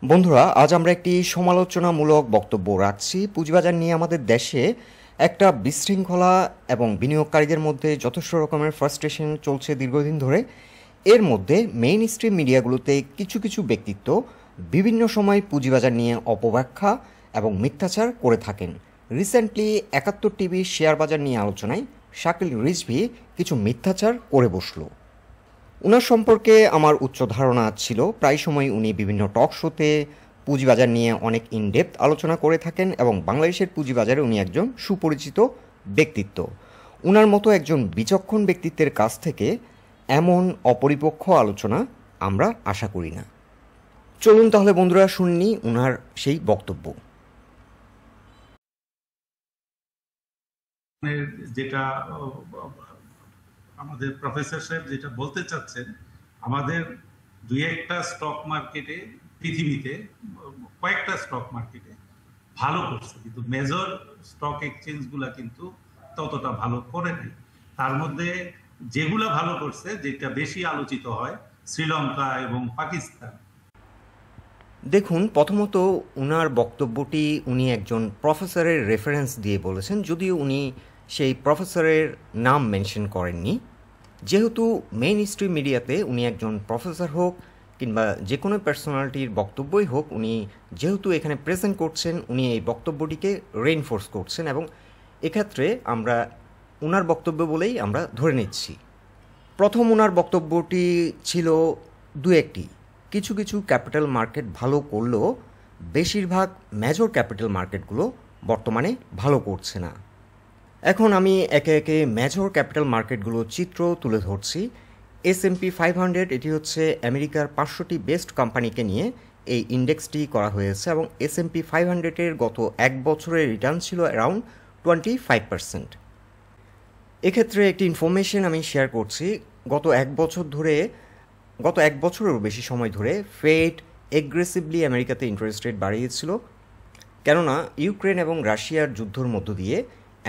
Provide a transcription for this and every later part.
বন্ধুরা, আজ আমরা একটি সমালোচনামূলক বক্তব্য রাখছি। পুঁজিবাজার নিয়ে আমাদের দেশে একটা বিশৃঙ্খলা এবং বিনিয়োগকারীদের মধ্যে যথেষ্ট রকমের ফ্রাস্ট্রেশন চলছে দীর্ঘদিন ধরে। এর মধ্যে মেইন স্ট্রিম মিডিয়াগুলোতে কিছু কিছু ব্যক্তিত্ব বিভিন্ন সময় পুঁজিবাজার নিয়ে অপব্যাখ্যা এবং মিথ্যাচার করে থাকেন। রিসেন্টলি ৭১ টিভির শেয়ার বাজার নিয়ে আলোচনায় শাকিল রিজভী কিছু মিথ্যাচার করে বসলো। উনার সম্পর্কে আমার উচ্চ ধারণা ছিল। প্রায় সময় উনি বিভিন্ন টক শোতে পুঁজিবাজার নিয়ে অনেক ইনডেপথ আলোচনা করে থাকেন এবং বাংলাদেশের পুঁজিবাজারে উনি একজন সুপরিচিত ব্যক্তিত্ব। উনার মতো একজন বিচক্ষণ ব্যক্তিত্বের কাছ থেকে এমন অপরিপক্ষ আলোচনা আমরা আশা করি না। চলুন তাহলে বন্ধুরা শুনি উনার সেই বক্তব্য। যেটা আমাদের প্রফেসর সাহেব যেটা বলতে চাচ্ছেন, আমাদের দুই একটা স্টক মার্কেটে, পৃথিবীতে কয়েকটা স্টক মার্কেটে ভালো করছে, কিন্তু মেজর স্টক এক্সচেঞ্জ গুলা কিন্তু ততটা ভালো করে নাই। তার মধ্যে যেগুলা ভালো করছে, যেটা বেশি আলোচিত হয়, শ্রীলঙ্কা এবং পাকিস্তান। দেখুন, প্রথমত উনার বক্তব্যটি উনি একজন প্রফেসরের রেফারেন্স দিয়ে বলেছেন, যদিও উনি সেই প্রফেসরের নাম মেনশন করেননি। যেহেতু মেইন স্ট্রিম মিডিয়াতে উনি একজন প্রফেসর হোক কিংবা যে কোনো পার্সোনালিটির বক্তব্যই হোক, উনি যেহেতু এখানে প্রেজেন্ট করছেন, উনি এই বক্তব্যটিকে রেইনফোর্স করছেন এবং এক্ষেত্রে আমরা উনার বক্তব্য বলেই আমরা ধরে নিচ্ছি। প্রথম উনার বক্তব্যটি ছিল দু একটি কিছু কিছু ক্যাপিটাল মার্কেট ভালো করলেও বেশিরভাগ মেজর ক্যাপিটাল মার্কেটগুলো বর্তমানে ভালো করছে না। এখন আমি একে একে মেজর ক্যাপিটাল মার্কেটগুলোর চিত্র তুলে ধরছি। S&P 500, এটি হচ্ছে আমেরিকার 500টি বেস্ট কোম্পানিকে নিয়ে এই ইন্ডেক্সটি করা হয়েছে এবং S&P 500-এর গত এক বছরের রিটার্ন ছিল অ্যারাউন্ড 25%। এক্ষেত্রে একটি ইনফরমেশন আমি শেয়ার করছি। গত এক বছরেরও বেশি সময় ধরে ফেড এগ্রেসিভলি আমেরিকাতে ইন্টারেস্ট রেট বাড়িয়েছিল, কেননা ইউক্রেন এবং রাশিয়ার যুদ্ধের মধ্য দিয়ে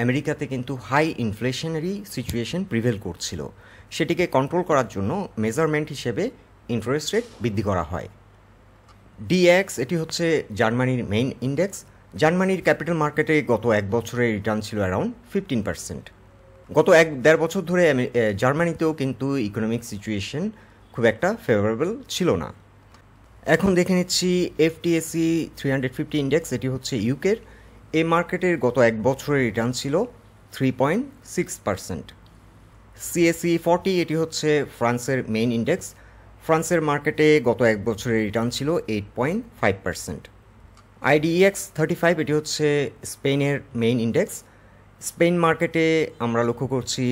আমেরিকাতে কিন্তু হাই ইনফ্লেশনারি সিচুয়েশন প্রিভেল করছিল। সেটিকে কন্ট্রোল করার জন্য মেজারমেন্ট হিসেবে ইন্টারেস্ট রেট বৃদ্ধি করা হয়। DAX, এটি হচ্ছে জার্মানির মেইন ইন্ডেক্স। জার্মানির ক্যাপিটাল মার্কেটে গত এক বছরের রিটার্ন ছিল অ্যারাউন্ড 15%। গত দেড় বছর ধরে জার্মানিতেও কিন্তু ইকোনমিক সিচুয়েশন খুব একটা ফেভারেবল ছিল না। এখন দেখে নিচ্ছি FTSE 350 ইন্ডেক্স, এটি হচ্ছে ইউকের। এই মার্কেটের গত এক বছরের রিটার্ন ছিল 3.6%। CAC 40, এটি হচ্ছে ফ্রান্সের মেইন ইন্ডেক্স। ফ্রান্সের মার্কেটে গত এক বছরের রিটার্ন ছিল 8.5%। IDEX 35, এটি হচ্ছে স্পেনের মেইন ইন্ডেক্স। স্পেন মার্কেটে আমরা লক্ষ্য করছি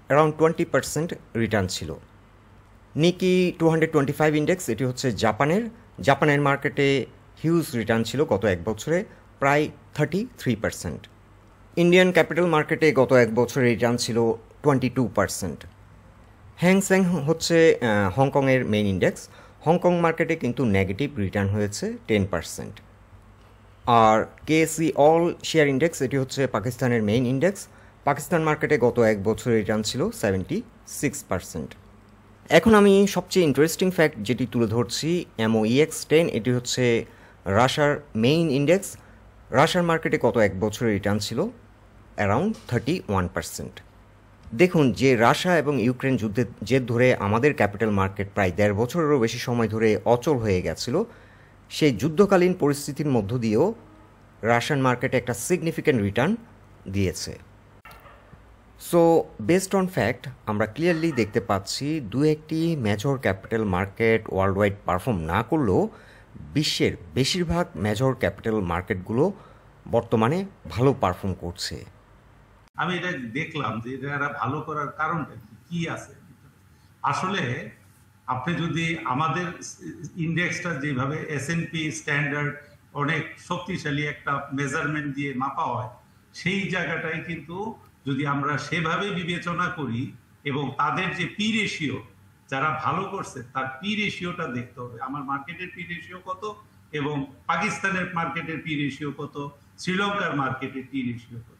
অ্যারাউন্ড 20% রিটার্ন ছিল। নিকি 225 ইন্ডেক্স, এটি হচ্ছে জাপানের মার্কেটে হিউজ রিটার্ন ছিল গত এক বছরে, প্রায় 33%। ইন্ডিয়ান ক্যাপিটাল মার্কেটে গত এক বছরের রিটার্ন ছিল 22%। হ্যাংসেং হচ্ছে হংকংয়ের মেইন ইন্ডেক্স। হংকং মার্কেটে কিন্তু নেগেটিভ রিটার্ন হয়েছে 10%। আর KSE অল শেয়ার ইন্ডেক্স, এটি হচ্ছে পাকিস্তানের মেইন ইন্ডেক্স। পাকিস্তান মার্কেটে গত এক বছরের রিটার্ন ছিল 76%। এখন আমি সবচেয়ে ইন্টারেস্টিং ফ্যাক্ট যেটি তুলে ধরছি, MOEX 10, এটি হচ্ছে রাশিয়ার মেইন ইন্ডেক্স। রাশিয়ার মার্কেটে গত এক বছরের রিটার্ন ছিল অ্যারাউন্ড 31%। দেখুন, যে রাশিয়া এবং ইউক্রেন যুদ্ধের জের ধরে আমাদের ক্যাপিটাল মার্কেট প্রায় দেড় বছরেরও বেশি সময় ধরে অচল হয়ে গেছিল, সেই যুদ্ধকালীন পরিস্থিতির মধ্য দিয়েও রাশিয়ান মার্কেটে একটা সিগনিফিক্যান্ট রিটার্ন দিয়েছে। সো বেসড অন ফ্যাক্ট আমরা ক্লিয়ারলি দেখতে পাচ্ছি দু একটি major capital market world wide perform না করলেও বিশ্বের বেশিরভাগ মেজর ক্যাপিটাল মার্কেটগুলো বর্তমানে ভালো পারফর্ম করছে। আমি এটা দেখলাম যে এটা ভালো করার কারণটা কি আছে। আসলে আপনি যদি আমাদের ইন্ডেক্সটা যেভাবে S&P স্ট্যান্ডার্ড অনেক শক্তিশালী একটা মেজারমেন্ট দিয়ে মাপা হয়, সেই জায়গাটাই কিন্তু যদি আমরা সেভাবে বিবেচনা করি এবং তাদের যে পি রেশিও, যারা ভালো করছে তার পি রেশিওটা দেখতে হবে। আমার মার্কেটের পি রেশিও কত এবং পাকিস্তানের মার্কেটের পি রেশিও কত, শ্রীলঙ্কার মার্কেটের পি রেশিও কত।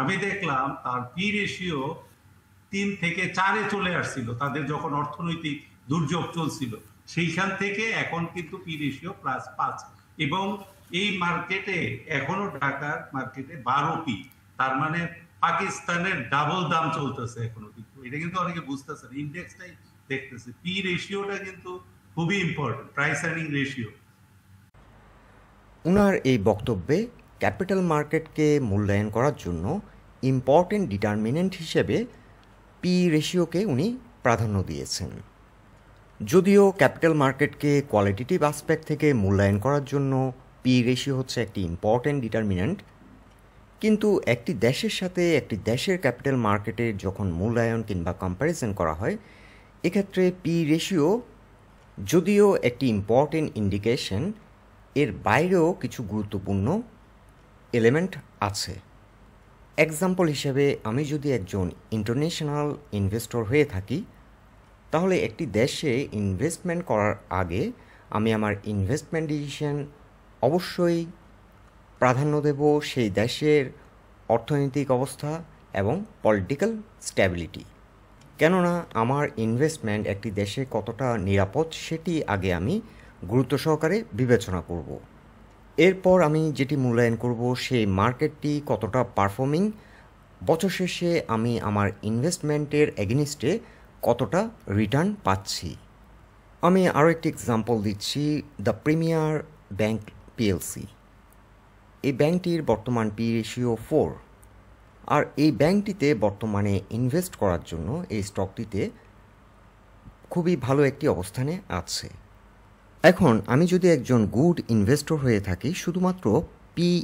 আমি দেখলাম তার পি রেশিও 3 থেকে 4-এ চলে আসছিল তাদের যখন অর্থনৈতিক দুর্যোগ চলছিল। সেইখান থেকে এখন কিন্তু পি রেশিও +5, এবং এই মার্কেটে এখনো ঢাকার মার্কেটে 12 পি, তার মানে পাকিস্তানের ডাবল দাম চলতেছে এখনো। কিন্তু এটা কিন্তু অনেকে বুঝতেছে না, ইন্ডেক্সটাই দেখতেছে। পি রেশিওটা কিন্তু খুবই ইম্পর্টেন্ট, প্রাইস আর্নিং রেশিও। উনার এই বক্তব্যে ক্যাপিটাল মার্কেটকে মূল্যায়ন করার জন্য ইম্পর্টেন্ট ডিটারমিনেন্ট হিসেবে পি রেশিওকে উনি প্রাধান্য দিয়েছেন। যদিও ক্যাপিটাল মার্কেটকে কোয়ালিটেটিভ অ্যাসপেক্ট থেকে মূল্যায়ন করার জন্য পি রেশিও হচ্ছে একটি ইম্পর্টেন্ট ডিটারমিনেন্ট, কিন্তু একটি দেশের সাথে একটি দেশের ক্যাপিটাল মার্কেটের যখন মূল্যায়ন কিংবা কম্প্যারিজন করা হয়, এক্ষেত্রে পি রেশিও যদিও একটি ইম্পর্টেন্ট ইন্ডিকেশন, এর বাইরেও কিছু গুরুত্বপূর্ণ এলিমেন্ট আছে। এক্সাম্পল হিসেবে আমি যদি একজন ইন্টারন্যাশনাল ইনভেস্টর হয়ে থাকি, তাহলে একটি দেশে ইনভেস্টমেন্ট করার আগে আমি আমার ইনভেস্টমেন্ট ডিসিশন অবশ্যই প্রাধান্য দেব সেই দেশের অর্থনৈতিক অবস্থা এবং পলিটিক্যাল স্ট্যাবিলিটি। কেননা আমার ইনভেস্টমেন্ট একটি দেশে কতটা নিরাপদ সেটি আগে আমি গুরুত্ব সহকারে বিবেচনা করব। এরপর আমি যেটি মূল্যায়ন করব সেই মার্কেটটি কতটা পারফর্মিং, বছর শেষে আমি আমার ইনভেস্টমেন্টের এগেনিস্টে কতটা রিটার্ন পাচ্ছি। আমি আরও একটি এক্সাম্পল দিচ্ছি, দ্য প্রিমিয়ার ব্যাংক পিএলসি। এই ব্যাংকটির বর্তমান পি রেশিও 4, আর এই ব্যাংকটিতে বর্তমানে ইনভেস্ট করার জন্য এই স্টকটিতে খুবই ভালো একটি অবস্থানে আছে। এখন আমি যদি একজন গুড ইনভেস্টর হয়ে থাকি, শুধুমাত্র পিই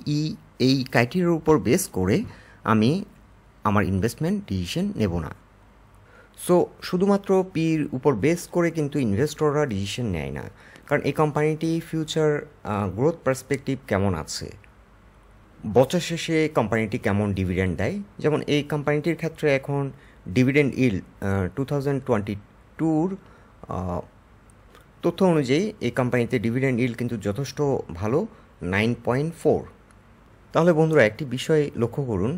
এই ক্রাইটেরিয়ার উপর বেস করে আমি আমার ইনভেস্টমেন্ট ডিসিশন নেব না। সো শুধুমাত্র পির উপর বেস করে কিন্তু ইনভেস্টররা ডিসিশন নেয় না, কারণ এই কোম্পানিটি ফিউচার গ্রোথ পার্সপেক্টিভ কেমন আছে, বছর শেষে কোম্পানিটি কেমন ডিভিডেন্ড দেয়। যেমন এই কোম্পানিটির ক্ষেত্রে এখন ডিভিডেন্ড ইল্ড 2022 তথ্য অনুযায়ী এই কোম্পানিতে ডিভিডেন্ড ইল্ড কিন্তু যথেষ্ট ভালো, 9.4। তাহলে বন্ধুরা একটি বিষয় লক্ষ্য করুন,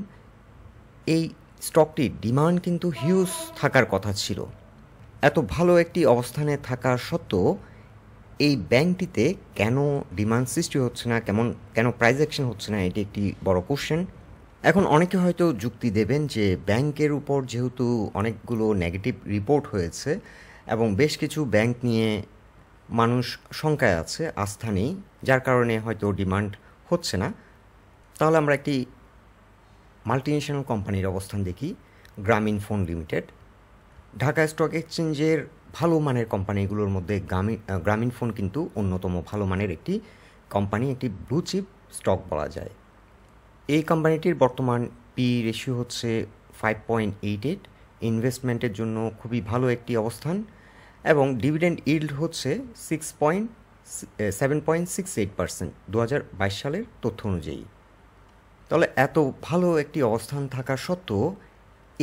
এই স্টকটির ডিমান্ড কিন্তু হিউজ থাকার কথা ছিল। এত ভালো একটি অবস্থানে থাকা সত্ত্বেও এই ব্যাংকটিতে কেন ডিমান্ড সৃষ্টি হচ্ছে না, কেন প্রাইস অ্যাকশন হচ্ছে না, এটি একটি বড় কোশ্চেন। এখন অনেকে হয়তো যুক্তি দেবেন যে ব্যাংকের উপর যেহেতু অনেকগুলো নেগেটিভ রিপোর্ট হয়েছে এবং বেশ কিছু ব্যাংক নিয়ে মানুষ শঙ্কায় আছে, আস্থা নেই, যার কারণে হয়তো ডিমান্ড হচ্ছে না। তাহলে আমরা একটি মাল্টিনেশনাল কোম্পানির অবস্থান দেখি, গ্রামীণফোন লিমিটেড। ঢাকা স্টক এক্সচেঞ্জের ভালো মানের কোম্পানিগুলোর মধ্যে গ্রামীণফোন কিন্তু অন্যতম ভালো মানের একটি কোম্পানি, একটি ব্লু চিপ স্টক বলা যায়। এই কোম্পানিটির বর্তমান পি রেশিও হচ্ছে 5.88, ইনভেস্টমেন্টের জন্য খুবই ভালো একটি অবস্থান, এবং ডিভিডেন্ড ইল্ড হচ্ছে 7.68% 2022 সালের তথ্য অনুযায়ী। তাহলে এত ভালো একটি অবস্থান থাকা সত্ত্বেও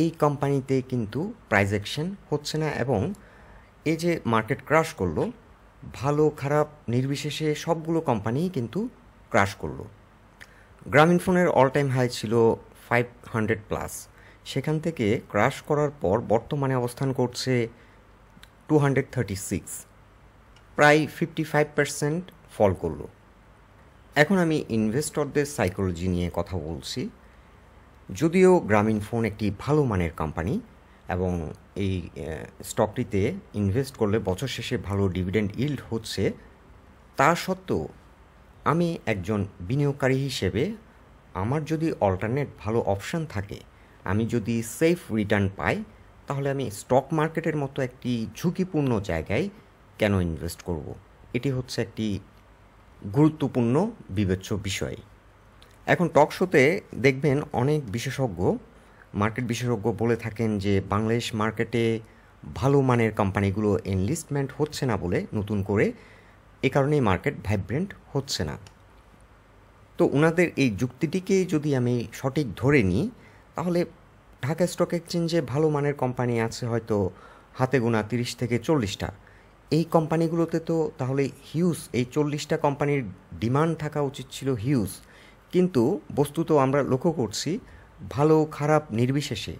এই কোম্পানিতে কিন্তু প্রাইস অ্যাকশন হচ্ছে না, এবং এই যে মার্কেট ক্রাশ করলো, ভালো খারাপ নির্বিশেষে সবগুলো কোম্পানিই কিন্তু ক্রাশ করলো। গ্রামীণফোনের অল টাইম হাই ছিল 500+, সেখান থেকে ক্রাশ করার পর বর্তমানে অবস্থান করছে 236, প্রায় 55% ফল করলো। এখন আমি ইনভেস্টরদের সাইকোলজি নিয়ে কথা বলছি। যদিও গ্রামীণফোন একটি ভালো মানের কোম্পানি এবং এই স্টকটিতে ইনভেস্ট করলে বছর শেষে ভালো ডিভিডেন্ড ইল্ড হচ্ছে, তা সত্ত্বেও আমি একজন বিনিয়োগকারী হিসেবে আমার যদি অল্টারনেট ভালো অপশান থাকে, আমি যদি সেফ রিটার্ন পাই, তাহলে আমি স্টক মার্কেটের মতো একটি ঝুঁকিপূর্ণ জায়গায় কেন ইনভেস্ট করব? এটি হচ্ছে একটি গুরুত্বপূর্ণ বিবেচ্য বিষয়। এখন টক শোতে দেখবেন অনেক বিশেষজ্ঞ, মার্কেট বিশেষজ্ঞ বলে থাকেন যে বাংলাদেশ মার্কেটে ভালো মানের কোম্পানিগুলো এনলিস্টমেন্ট হচ্ছে না বলে নতুন করে, এ কারণেই মার্কেট ভাইব্রেন্ট হচ্ছে না। তো ওনাদের এই যুক্তিটিকে যদি আমি সঠিক ধরে নিই, তাহলে ঢাকা স্টক এক্সচেঞ্জে ভালো মানের কোম্পানি আছে হয়তো হাতে গোনা 30 থেকে 40টা। এই কোম্পানিগুলোতে তো তাহলে হিউজ, এই 40টা কোম্পানির ডিমান্ড থাকা উচিত ছিল হিউজ, কিন্তু বস্তুত আমরা লক্ষ্য করছি ভালো খারাপ নির্বিশেষে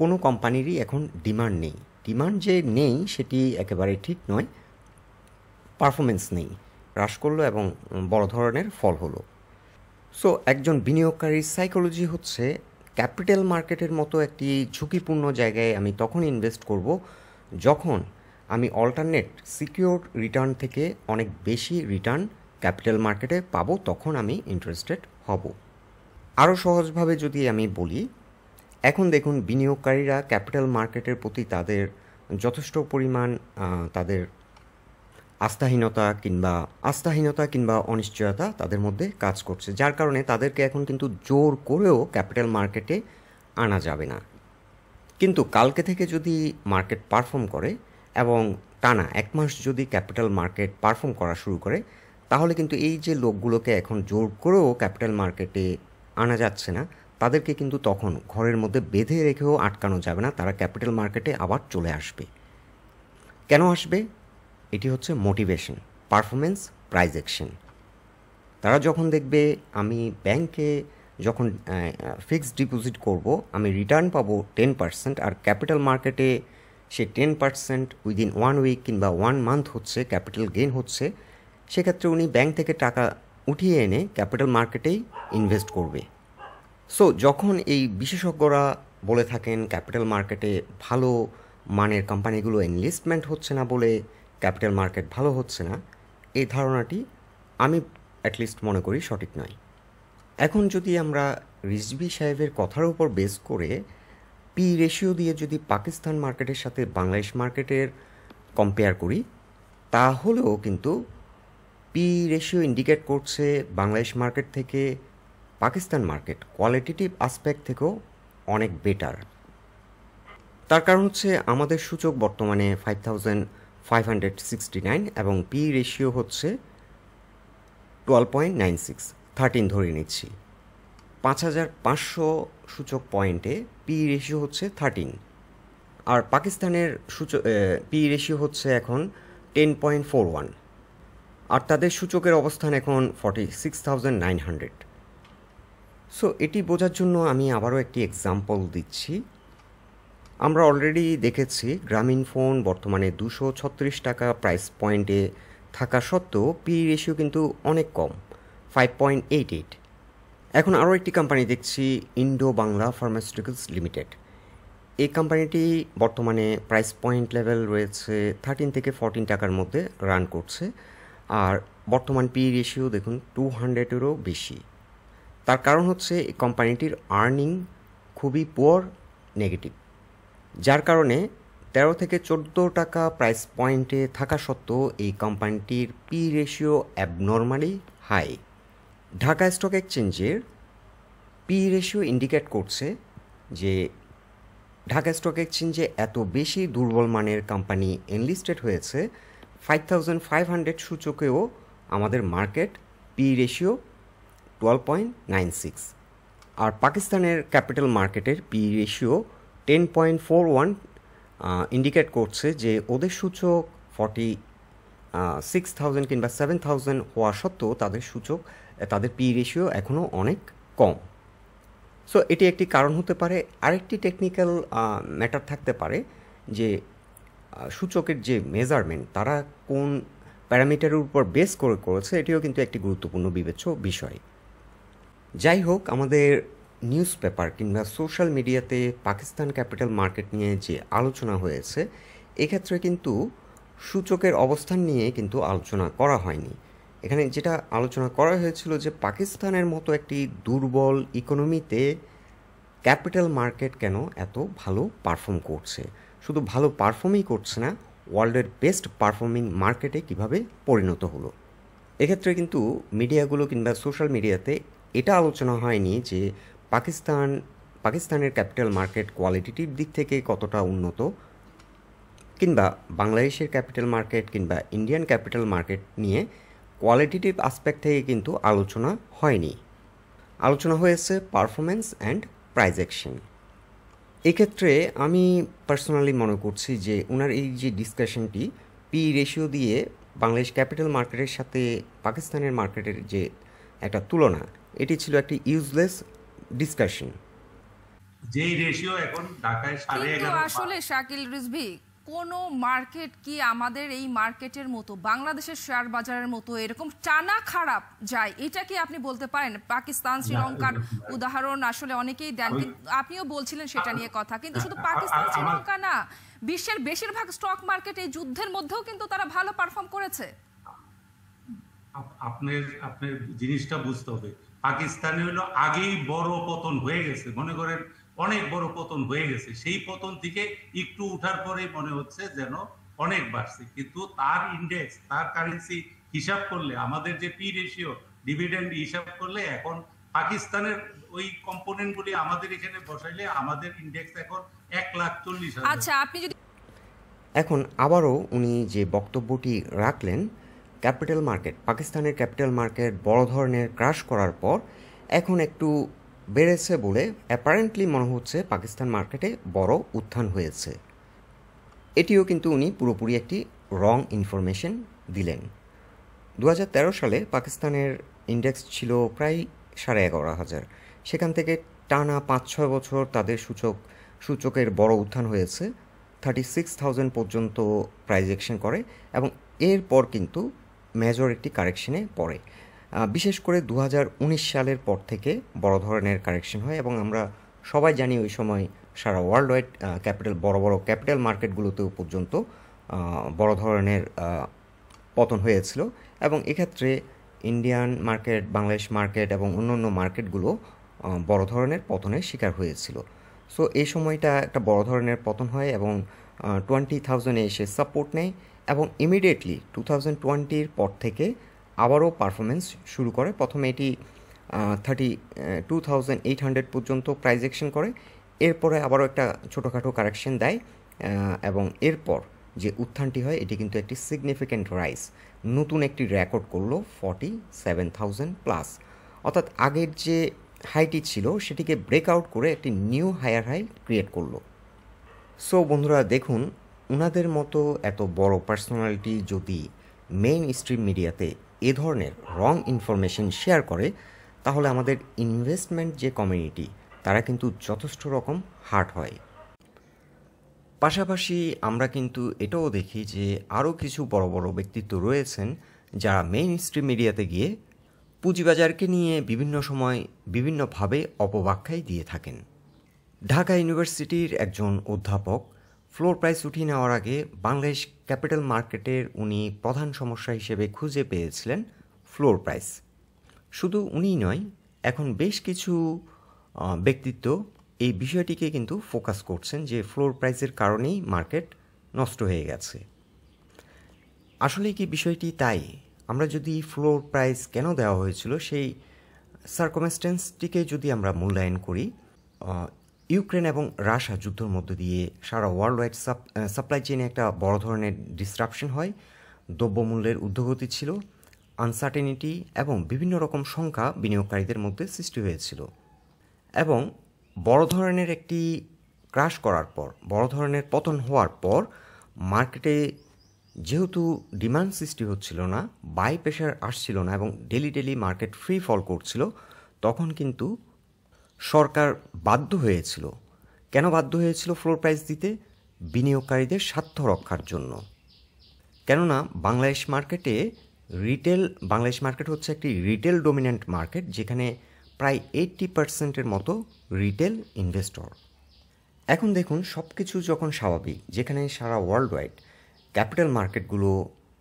কোনো কোম্পানিরই এখন ডিমান্ড নেই। ডিমান্ড যে নেই সেটি একেবারে ঠিক নয়, পারফরমেন্স নেই, হ্রাস করলো এবং বড় ধরনের ফল হলো। সো একজন বিনিয়োগকারীর সাইকোলজি হচ্ছে ক্যাপিটাল মার্কেটের মতো একটি ঝুঁকিপূর্ণ জায়গায় আমি তখন ইনভেস্ট করব যখন আমি অল্টারনেট সিকিউর রিটার্ন থেকে অনেক বেশি রিটার্ন ক্যাপিটাল মার্কেটে পাবো, তখন আমি ইন্টারেস্টেড হব। আরও সহজভাবে যদি আমি বলি, এখন দেখুন বিনিয়োগকারীরা ক্যাপিটাল মার্কেটের প্রতি তাদের যথেষ্ট পরিমাণ তাদের আস্থাহীনতা কিংবা অনিশ্চয়তা তাদের মধ্যে কাজ করছে, যার কারণে তাদেরকে এখন কিন্তু জোর করেও ক্যাপিটাল মার্কেটে আনা যাবে না। কিন্তু কালকে থেকে যদি মার্কেট পারফর্ম করে এবং টানা 1 মাস যদি ক্যাপিটাল মার্কেট পারফর্ম করা শুরু করে, তাহলে কিন্তু এই যে লোকগুলোকে এখন জোর করেও ক্যাপিটাল মার্কেটে আনা যাচ্ছে না, তাদেরকে কিন্তু তখন ঘরের মধ্যে বেঁধে রেখেও আটকানো যাবে না, তারা ক্যাপিটাল মার্কেটে আবার চলে আসবে। কেন আসবে? এটি হচ্ছে মোটিভেশন, পারফরমেন্স, প্রাইস অ্যাকশন। তারা যখন দেখবে আমি ব্যাংকে যখন ফিক্সড ডিপোজিট করব আমি রিটার্ন পাবো 10%, আর ক্যাপিটাল মার্কেটে সে 10% উইদিন 1 উইক কিংবা 1 মান্থ হচ্ছে ক্যাপিটাল গেইন হচ্ছে, সেক্ষেত্রে উনি ব্যাংক থেকে টাকা উঠিয়ে এনে ক্যাপিটাল মার্কেটেই ইনভেস্ট করবে। সো যখন এই বিশেষজ্ঞরা বলে থাকেন ক্যাপিটাল মার্কেটে ভালো মানের কোম্পানিগুলো ইনভেস্টমেন্ট হচ্ছে না বলে ক্যাপিটাল মার্কেট ভালো হচ্ছে না, এই ধারণাটি আমি অ্যাটলিস্ট মনে করি সঠিক নয়। এখন যদি আমরা রিজভী সাহেবের কথার উপর বেস করে পি রেশিও দিয়ে যদি পাকিস্তান মার্কেটের সাথে বাংলাদেশ মার্কেটের কম্পেয়ার করি, তাহলেও কিন্তু পি রেশিও ইন্ডিকেট করছে বাংলাদেশ মার্কেট থেকে পাকিস্তান মার্কেট কোয়ালিটেটিভ আসপেক্ট থেকেও অনেক বেটার। তার কারণ হচ্ছে আমাদের সূচক বর্তমানে 5569 এবং পি রেশিও হচ্ছে 12.96, 13 ধরে নিচ্ছি। 5500 সূচক পয়েন্টে পি রেশিও হচ্ছে 13, আর পাকিস্তানের পি রেশিও হচ্ছে এখন 10.41, আর তাদের সূচকের অবস্থান এখন 46,900। সো এটি বোঝার জন্য আমি আবারও একটি এক্সাম্পল দিচ্ছি। আমরা অলরেডি দেখেছি গ্রামীণ ফোন বর্তমানে 236 টাকা প্রাইস পয়েন্টে থাকা সত্ত্বেও পি রেশিও কিন্তু অনেক কম, 5.88। এখন আরও একটি কোম্পানি দেখছি, ইন্ডো বাংলা ফার্মাসিউটিক্যালস লিমিটেড। এই কোম্পানিটি বর্তমানে প্রাইস পয়েন্ট লেভেল রয়েছে 13 থেকে 14 টাকার মধ্যে রান করছে, আর বর্তমান পি রেশিও দেখুন 200-এরও বেশি। তার কারণ হচ্ছে এই কোম্পানিটির আর্নিং খুবই পুয়ার, নেগেটিভ, যার কারণে 13 থেকে 14 টাকা প্রাইস পয়েন্টে থাকা সত্ত্বেও এই কোম্পানিটির P ratio abnormally high. Dhaka stock এক্সচেঞ্জের পি রেশিও ইন্ডিকেট করছে যে ঢাকা স্টক এক্সচেঞ্জে এত বেশি দুর্বল মানের কোম্পানি এনলিস্টেড হয়েছে, 5500 সূচকেও আমাদের মার্কেট পি রেশিও 12.96, আর পাকিস্তানের ক্যাপিটাল মার্কেটের পি রেশিও 10.41 ইন্ডিকেট করছে যে ওদের সূচক 46,000 কিংবা 7,000 হওয়া সত্ত্বেও তাদের পি রেশিও এখনও অনেক কম। সো এটি একটি কারণ হতে পারে। আরেকটি টেকনিক্যাল ম্যাটার থাকতে পারে যে সূচকের যে মেজারমেন্ট তারা কোন প্যারামিটারের উপর বেস করে করেছে, এটিও কিন্তু একটি গুরুত্বপূর্ণ বিবেচ্য বিষয়। যাই হোক, আমাদের নিউজ পেপার কিংবা সোশ্যাল মিডিয়াতে পাকিস্তান ক্যাপিটাল মার্কেট নিয়ে যে আলোচনা হয়েছে, এক্ষেত্রে কিন্তু সূচকের অবস্থান নিয়ে কিন্তু আলোচনা করা হয়নি। এখানে যেটা আলোচনা করা হয়েছিল যে পাকিস্তানের মতো একটি দুর্বল ইকোনমিতে ক্যাপিটাল মার্কেট কেন এত ভালো পারফর্ম করছে, শুধু ভালো পারফর্মই করছে না, ওয়ার্ল্ডের বেস্ট পারফর্মিং মার্কেটে কিভাবে পরিণত হলো। এক্ষেত্রে কিন্তু মিডিয়াগুলো কিংবা সোশ্যাল মিডিয়াতে এটা আলোচনা হয়নি যে পাকিস্তানের ক্যাপিটাল মার্কেট কোয়ালিটিটিভ দিক থেকে কতটা উন্নত, কিংবা বাংলাদেশের ক্যাপিটাল মার্কেট কিংবা ইন্ডিয়ান ক্যাপিটাল মার্কেট নিয়ে কোয়ালিটিটিভ আসপেক্ট থেকে কিন্তু আলোচনা হয়নি। আলোচনা হয়েছে পারফরমেন্স অ্যান্ড প্রাইস অ্যাকশন। এক্ষেত্রে আমি পার্সোনালি মনে করছি যে ওনার এই যে ডিসকাশনটি পি রেশিও দিয়ে বাংলাদেশ ক্যাপিটাল মার্কেটের সাথে পাকিস্তানের মার্কেটের যে একটা তুলনা, এটি ছিল একটি ইউজলেস ডিসকাশন। যেই রেশিও এখন ঢাকায় 11.5। আসলে শাকিল রিজভী কোনো মার্কেট কি আমাদের এই মার্কেটের মতো বাংলাদেশের শেয়ার বাজারের মতো এরকম টানা খারাপ যায়, এটা কি আপনি বলতে পারেন? পাকিস্তান শ্রীলঙ্কার উদাহরণ আসলে অনেকেই দেন, কিন্তু আপনিও বলছিলেন সেটা নিয়ে কথা, কিন্তু শুধু পাকিস্তান শ্রীলঙ্কা না, বিশ্বের বেশিরভাগ স্টক মার্কেট এই যুদ্ধের মধ্যেও কিন্তু তারা ভালো পারফর্ম করেছে। আপনার জিনিসটা বুঝতে হবে, পাকিস্তানে হলো আগেই বড় পতন হয়ে গেছে, মনে করেন অনেক বড় পতন হয়ে গেছে, সেই পতন থেকে একটু উঠার পরে মনে হচ্ছে যেন অনেক বাড়ছে, কিন্তু তার ইন্ডেক্স, তার কারেন্সি হিসাব করলে, আমাদের যে পি রেশিও ডিভিডেন্ড হিসাব করলে, এখন পাকিস্তানের ওই কম্পোনেন্ট গুলি আমাদের এখানে বসাইলে আমাদের ইন্ডেক্স এখন 1,40,000। আচ্ছা, আপনি যদি এখন আবারও উনি যে বক্তব্যটি রাখলেন, ক্যাপিটাল মার্কেট, পাকিস্তানের ক্যাপিটাল মার্কেট বড় ধরনের ক্রাশ করার পর এখন একটু বেড়েছে বলে অ্যাপারেন্টলি মনে হচ্ছে পাকিস্তান মার্কেটে বড় উত্থান হয়েছে। এটিও কিন্তু উনি পুরোপুরি একটি রং ইনফরমেশন দিলেন। 2013 সালে পাকিস্তানের ইন্ডেক্স ছিল প্রায় 11,500, সেখান থেকে টানা 5-6 বছর তাদের সূচকের বড় উত্থান হয়েছে, 36,000 পর্যন্ত প্রাইস অ্যাকশন করে এবং এরপর কিন্তু মেজর একটি কারেকশনে পড়ে। বিশেষ করে 2019 সালের পর থেকে বড় ধরনের কারেকশন হয় এবং আমরা সবাই জানি ওই সময় সারা ওয়ার্ল্ড ওয়াইড বড় বড় ক্যাপিটাল মার্কেটগুলোতেও পর্যন্ত বড় ধরনের পতন হয়েছিল এবং এক্ষেত্রে ইন্ডিয়ান মার্কেট, বাংলাদেশ মার্কেট এবং অন্যান্য মার্কেটগুলো বড় ধরনের পতনের শিকার হয়েছিল। সো এই সময়টা একটা বড় ধরনের পতন হয় এবং 20,000-এ এসে সাপোর্ট নেয় এবং ইমিডিয়েটলি 2020-র পর থেকে আবারও পারফরমেন্স শুরু করে। প্রথমে এটি 32,800 পর্যন্ত প্রাইস অ্যাকশন করে, এরপরে আবারও একটা ছোটোখাটো কারেকশন দেয় এবং এরপর যে উত্থানটি হয় এটি কিন্তু একটি সিগনিফিক্যান্ট রাইজ, নতুন একটি রেকর্ড করলো 47,000 প্লাস, অর্থাৎ আগের যে হাইটি ছিল সেটিকে ব্রেকআউট করে একটি নিউ হায়ার হাই ক্রিয়েট করলো। সো বন্ধুরা দেখুন, ওনাদের মতো এত বড় পার্সোনালিটি যদি মেইন স্ট্রিম মিডিয়াতে এ ধরনের রং ইনফরমেশন শেয়ার করে, তাহলে আমাদের ইনভেস্টমেন্ট যে কমিউনিটি তারা কিন্তু যথেষ্ট রকম হার্ট হয়। পাশাপাশি আমরা কিন্তু এটাও দেখি যে আরও কিছু বড় বড় ব্যক্তিত্ব রয়েছেন যারা মেইন স্ট্রিম মিডিয়াতে গিয়ে পুঁজিবাজারকে নিয়ে বিভিন্ন সময় বিভিন্নভাবে অপব্যাখ্যাই দিয়ে থাকেন। ঢাকা ইউনিভার্সিটির একজন অধ্যাপক ফ্লোর প্রাইস উঠিয়ে নেওয়ার আগে বাংলাদেশ ক্যাপিটাল মার্কেটের উনি প্রধান সমস্যা হিসেবে খুঁজে পেয়েছিলেন ফ্লোর প্রাইস। শুধু উনিই নয়, এখন বেশ কিছু ব্যক্তিত্ব এই বিষয়টিকে কিন্তু ফোকাস করছেন যে ফ্লোর প্রাইসের কারণেই মার্কেট নষ্ট হয়ে গেছে। আসলে কি বিষয়টি তাই? আমরা যদি ফ্লোর প্রাইস কেন দেওয়া হয়েছিল সেই সার্কমস্টেন্সটিকে যদি আমরা মূল্যায়ন করি, ইউক্রেন এবং রাশিয়া যুদ্ধের মধ্য দিয়ে সারা ওয়ার্ল্ড ওয়াইড সাপ্লাই চেইনে একটা বড় ধরনের ডিসরাপশন হয়, দ্রব্যমূল্যের ঊর্ধ্বগতি ছিল, আনসার্টেনিটি এবং বিভিন্ন রকম শঙ্কা বিনিয়োগকারীদের মধ্যে সৃষ্টি হয়েছিল এবং বড় ধরনের একটি ক্রাশ করার পর, বড় ধরনের পতন হওয়ার পর মার্কেটে যেহেতু ডিমান্ড সৃষ্টি হচ্ছিল না, বাই প্রেশার আসছিল না এবং ডেলি মার্কেট ফ্রি ফল করছিল, তখন কিন্তু সরকার বাধ্য হয়েছিল। কেন বাধ্য হয়েছিল ফ্লোর প্রাইস দিতে? বিনিয়োগকারীদের স্বার্থ রক্ষার জন্য। কেননা বাংলাদেশ মার্কেট হচ্ছে একটি রিটেল ডমিন্যান্ট মার্কেট, যেখানে প্রায় 80% মতো রিটেল ইনভেস্টর। এখন দেখুন, সব কিছু যখন স্বাভাবিক, যেখানে সারা ওয়ার্ল্ড ওয়াইড ক্যাপিটাল মার্কেটগুলো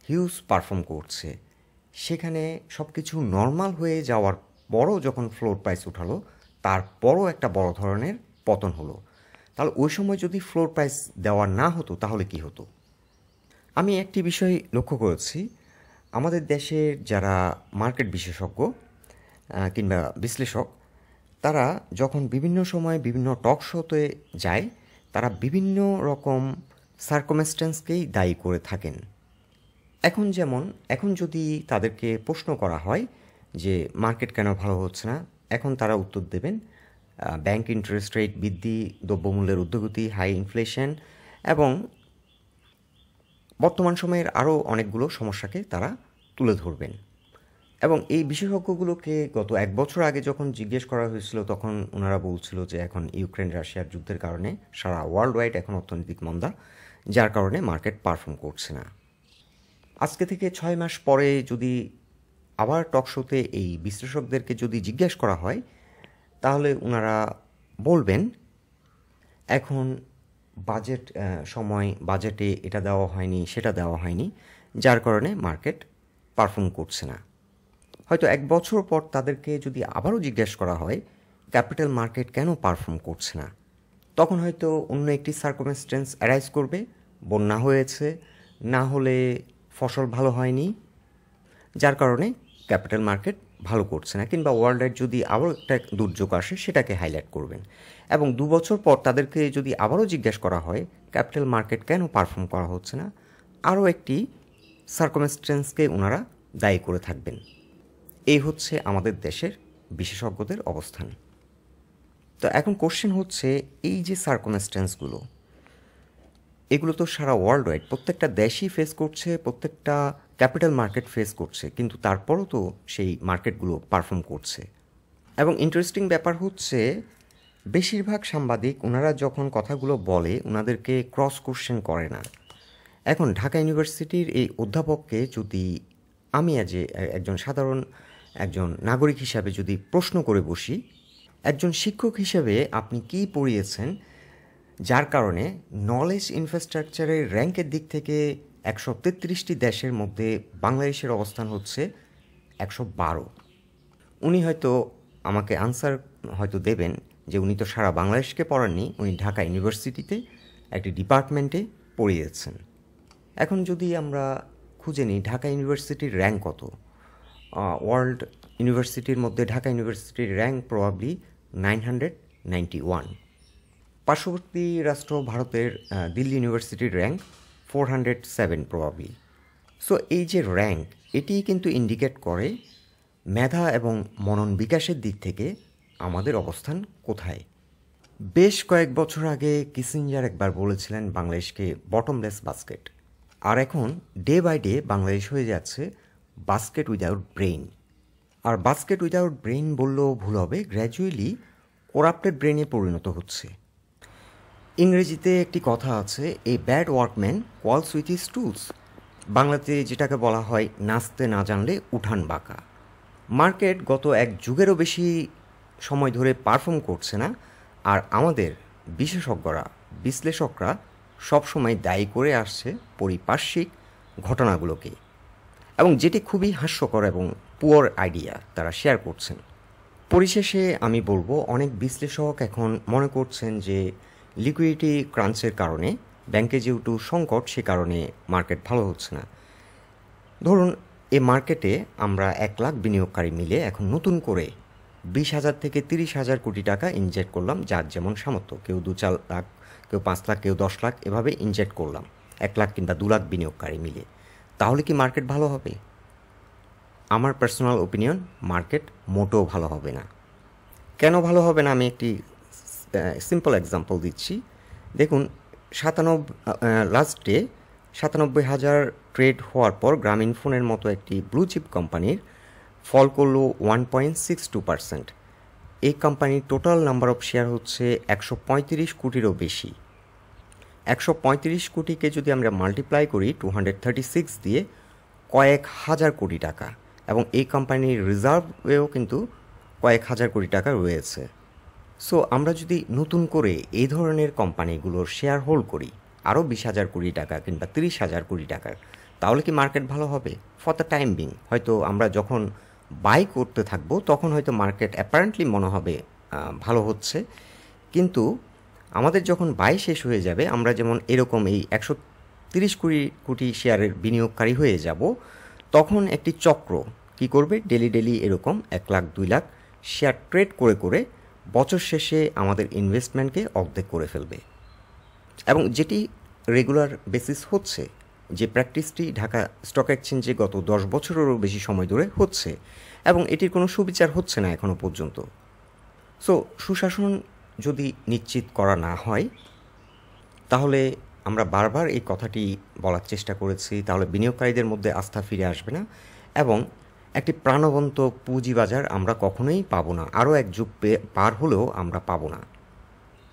হিউজ পারফর্ম করছে, সেখানে সব কিছু নর্মাল হয়ে যাওয়ার পরও যখন ফ্লোর প্রাইস উঠালো, তারপরও একটা বড় ধরনের পতন হলো। তাহলে ওই সময় যদি ফ্লোর প্রাইস দেওয়া না হতো তাহলে কি হতো? আমি একটি বিষয় লক্ষ্য করেছি, আমাদের দেশের যারা মার্কেট বিশেষজ্ঞ কিংবা বিশ্লেষক, তারা যখন বিভিন্ন সময় বিভিন্ন টক শোতে যায়, তারা বিভিন্ন রকম সার্কমস্টেন্সকেই দায়ী করে থাকেন। এখন যদি তাদেরকে প্রশ্ন করা হয় যে মার্কেট কেন ভালো হচ্ছে না, এখন তারা উত্তর দেবেন ব্যাংক ইন্টারেস্ট রেট বৃদ্ধি, দ্রব্যমূল্যের ঊর্ধ্বগতি, হাই ইনফ্লেশন এবং বর্তমান সময়ের আরও অনেকগুলো সমস্যাকে তারা তুলে ধরবেন। এবং এই বিশেষজ্ঞগুলোকে গত 1 বছর আগে যখন জিজ্ঞেস করা হয়েছিল, তখন ওনারা বলছিল যে এখন ইউক্রেন রাশিয়ার যুদ্ধের কারণে সারা ওয়ার্ল্ড ওয়াইড এখন অর্থনৈতিক মন্দা, যার কারণে মার্কেট পারফর্ম করছে না। আজকে থেকে 6 মাস পরে যদি আবার টক শোতে এই বিশ্লেষকদেরকে যদি জিজ্ঞেস করা হয়, তাহলে ওনারা বলবেন এখন বাজেটে এটা দেওয়া হয়নি, সেটা দেওয়া হয়নি, যার কারণে মার্কেট পারফর্ম করছে না। হয়তো 1 বছর পর তাদেরকে যদি আবারও জিজ্ঞেস করা হয় ক্যাপিটাল মার্কেট কেন পারফর্ম করছে না, তখন হয়তো অন্য একটি সার্কামস্ট্যান্স অ্যারাইজ করবে, বন্যা হয়েছে, না হলে ফসল ভালো হয়নি, যার কারণে ক্যাপিটাল মার্কেট ভালো করছে না, কিংবা ওয়ার্ল্ডের যদি আবারও একটা দুর্যোগ আসে সেটাকে হাইলাইট করবেন। এবং 2 বছর পর তাদেরকে যদি আবারও জিজ্ঞেস করা হয় ক্যাপিটাল মার্কেট কেন পারফর্ম করা হচ্ছে না, আরও একটি সার্কামস্ট্যান্সকে ওনারা দায়ী করে থাকবেন। এই হচ্ছে আমাদের দেশের বিশেষজ্ঞদের অবস্থান। তো এখন কোশ্চেন হচ্ছে, এই যে সার্কামস্ট্যান্সগুলো, এগুলো তো সারা ওয়ার্ল্ড ওয়াইড প্রত্যেকটা দেশই ফেস করছে, প্রত্যেকটা ক্যাপিটাল মার্কেট ফেস করছে, কিন্তু তারপরও তো সেই মার্কেটগুলো পারফর্ম করছে। এবং ইন্টারেস্টিং ব্যাপার হচ্ছে, বেশিরভাগ সাংবাদিক ওনারা যখন কথাগুলো বলে ওনাদেরকে ক্রস কোশ্চেন করে না। এখন ঢাকা ইউনিভার্সিটির এই অধ্যাপককে যদি আমি একজন সাধারণ নাগরিক হিসাবে যদি প্রশ্ন করে বসি, একজন শিক্ষক হিসেবে আপনি কি পড়িয়েছেন যার কারণে নলেজ ইনফ্রাস্ট্রাকচারের র্যাঙ্কের দিক থেকে 133টি দেশের মধ্যে বাংলাদেশের অবস্থান হচ্ছে 112। উনি হয়তো আমাকে আনসার হয়তো দেবেন যে উনি তো সারা বাংলাদেশকে পড়াননি, উনি ঢাকা ইউনিভার্সিটিতে একটি ডিপার্টমেন্টে পড়িয়েছেন। এখন যদি আমরা খুঁজে নিই ঢাকা ইউনিভার্সিটির র্যাঙ্ক কত, ওয়ার্ল্ড ইউনিভার্সিটির মধ্যে ঢাকা ইউনিভার্সিটির র্যাঙ্ক প্রবাবলি 991। পার্শ্ববর্তী রাষ্ট্র ভারতের দিল্লি ইউনিভার্সিটির র্যাঙ্ক 407 প্রবাবলি। সো এই যে র্যাঙ্ক, এটি কিন্তু ইন্ডিকেট করে মেধা এবং মনন বিকাশের দিক থেকে আমাদের অবস্থান কোথায়। বেশ কয়েক বছর আগে কিসিঞ্জার একবার বলেছিলেন বাংলাদেশকে বটমলেস বাস্কেট, আর এখন ডে বাই ডে বাংলাদেশ হয়ে যাচ্ছে বাস্কেট উইদাউট ব্রেইন। আর বাস্কেট উইদাউট ব্রেইন বললেও ভুল হবে, গ্র্যাজুয়ালি করাপ্টেড ব্রেইনে পরিণত হচ্ছে। ইংরেজিতে একটি কথা আছে, a bad workman কোয়ালস with his tools, বাংলাতে যেটাকে বলা হয় নাচতে না জানলে উঠান বাঁকা। মার্কেট গত 1 যুগেরও বেশি সময় ধরে পারফর্ম করছে না, আর আমাদের বিশ্লেষকরা সবসময় দায়ী করে আসছে পারিপার্শ্বিক ঘটনাগুলোকে, এবং যেটি খুবই হাস্যকর এবং পুয়ার আইডিয়া তারা শেয়ার করছেন। পরিশেষে আমি বলবো, অনেক বিশ্লেষক এখন মনে করছেন যে লিকুইডিটি ক্রাঞ্চের কারণে ব্যাংকে যেহেতু সংকট, সে কারণে মার্কেট ভালো হচ্ছে না। ধরুন এই মার্কেটে আমরা 1 লাখ বিনিয়োগকারী মিলে এখন নতুন করে 20,000 থেকে 30,000 কোটি টাকা ইনজেক্ট করলাম, যার যেমন সামর্থ্য, কেউ 2-4 লাখ, কেউ 5 লাখ, কেউ 10 লাখ, এভাবে ইনজেক্ট করলাম 1 লাখ কিংবা 2 লাখ বিনিয়োগকারী মিলে। তাহলে কি মার্কেট ভালো হবে? আমার পার্সোনাল ওপিনিয়ন, মার্কেট মোটেও ভালো হবে না। কেন ভালো হবে না আমি একটি সিম্পল এক্সাম্পল দিচ্ছি। দেখুন, লাস্ট ডে 97,000 ট্রেড হওয়ার পর গ্রামীণফোনের মতো একটি ব্লু চিপ কোম্পানির ফল করলো 1.62%। এই কোম্পানির টোটাল নাম্বার অফ শেয়ার হচ্ছে 135 কোটিরও বেশি। 135 কোটিকে যদি আমরা মাল্টিপ্লাই করি 236 দিয়ে, কয়েক হাজার কোটি টাকা, এবং এই কোম্পানির রিজার্ভেও কিন্তু কয়েক হাজার কোটি টাকা রয়েছে। সো আমরা যদি নতুন করে এই ধরনের কোম্পানিগুলোর শেয়ার হোল্ড করি আরও 20,000 কোটি টাকা কিংবা 30,000 কোটি টাকার, তাহলে কি মার্কেট ভালো হবে? ফর দ্য টাইম বিং হয়তো আমরা যখন বাই করতে থাকবো তখন হয়তো মার্কেট অ্যাপারেন্টলি মনে হবে ভালো হচ্ছে, কিন্তু আমাদের যখন বাই শেষ হয়ে যাবে, আমরা যেমন এরকম এই 130 কোটি শেয়ারের বিনিয়োগকারী হয়ে যাব, তখন একটি চক্র কি করবে, ডেলি এরকম 1 লাখ 2 লাখ শেয়ার ট্রেড করে করে বছর শেষে আমাদের ইনভেস্টমেন্টকে অর্ধেক করে ফেলবে। এবং যেটি রেগুলার বেসিস হচ্ছে, যে প্র্যাকটিসটি ঢাকা স্টক এক্সচেঞ্জে গত 10 বছরেরও বেশি সময় ধরে হচ্ছে, এবং এটির কোনো সুবিচার হচ্ছে না এখনও পর্যন্ত। সো সুশাসন যদি নিশ্চিত করা না হয়, তাহলে আমরা বারবার এই কথাটি বলার চেষ্টা করেছি, তাহলে বিনিয়োগকারীদের মধ্যে আস্থা ফিরে আসবে না, এবং একটি প্রাণবন্ত পুঁজিবাজার আমরা কখনোই পাবো না, আরও 1 যুগ পার হলেও আমরা পাবো না।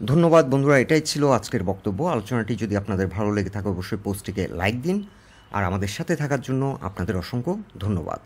ধন্যবাদ বন্ধুরা, এটাই ছিল আজকের বক্তব্য। আলোচনাটি যদি আপনাদের ভালো লেগে থাকে অবশ্যই পোস্টটিকে লাইক দিন, আর আমাদের সাথে থাকার জন্য আপনাদের অসংখ্য ধন্যবাদ।